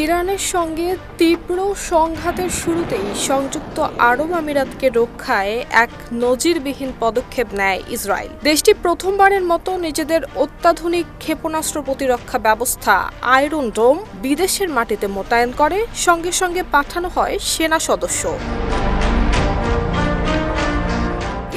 ইরানের সঙ্গে তীব্র সংঘাতের শুরুতেই সংযুক্ত আরব আমিরাতকে রক্ষায় এক নজিরবিহীন পদক্ষেপ নেয় ইসরায়েল। দেশটি প্রথমবারের মতো নিজেদের অত্যাধুনিক ক্ষেপণাস্ত্র প্রতিরক্ষা ব্যবস্থা আয়রন ডোম বিদেশের মাটিতে মোতায়েন করে, সঙ্গে সঙ্গে পাঠানো হয় সেনা সদস্য।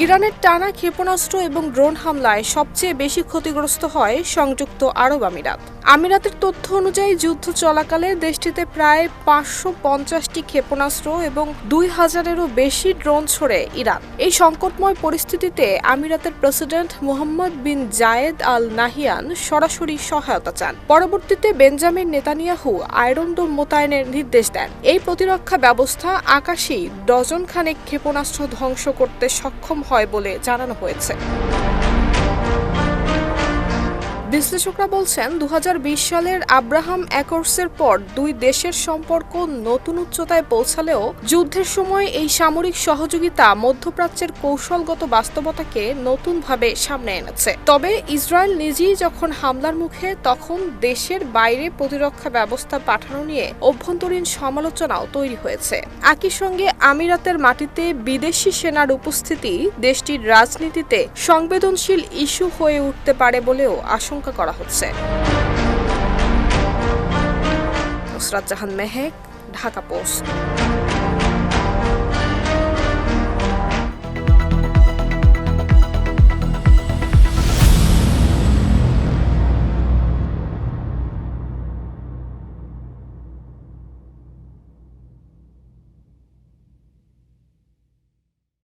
ইরানের টানা ক্ষেপণাস্ত্র এবং ড্রোন হামলায় সবচেয়ে বেশি ক্ষতিগ্রস্ত হয় সংযুক্ত আরব আমিরাত। আমিরাতের তথ্য অনুযায়ী যুদ্ধ চলাকালে দেশটিতে প্রায় ৫৫০টি ক্ষেপণাস্ত্র এবং ২,০০০-এরও বেশি ড্রোন ছোড়ে ইরান। এই সংকটময় পরিস্থিতিতে আমিরাতের প্রেসিডেন্ট মোহাম্মদ বিন জায়েদ আল নাহিয়ান সরাসরি সহায়তা চান। পরবর্তীতে বেঞ্জামিন নেতানিয়াহু আয়রন ডোম মোতায়েনের নির্দেশ দেন। এই প্রতিরক্ষা ব্যবস্থা আকাশেই ডজনখানেক ক্ষেপণাস্ত্র ধ্বংস করতে সক্ষম হয় বলে জানানো হয়েছে। বিশ্লেষকরা বলছেন ২০২০ সালের আব্রাহাম অ্যাকর্ডসের পর দুই দেশের সম্পর্ক নতুন উচ্চতায় পৌঁছালেও যুদ্ধের সময় এই সামরিক সহযোগিতা মধ্যপ্রাচ্যের কৌশলগত বাস্তবতাকে নতুনভাবে সামনে এনেছে। তবে ইসরায়েল নিজেই যখন হামলার মুখে, তখন দেশের বাইরে প্রতিরক্ষা ব্যবস্থা পাঠানো নিয়ে অভ্যন্তরীণ সমালোচনাও তৈরি হয়েছে। একই সঙ্গে আমিরাতের মাটিতে বিদেশি সেনার উপস্থিতি দেশটির রাজনীতিতে সংবেদনশীল ইস্যু হয়ে উঠতে পারে বলেও আশঙ্কা করা হচ্ছে। নুসরাত জাহান মেহেক, ঢাকা পোস্ট।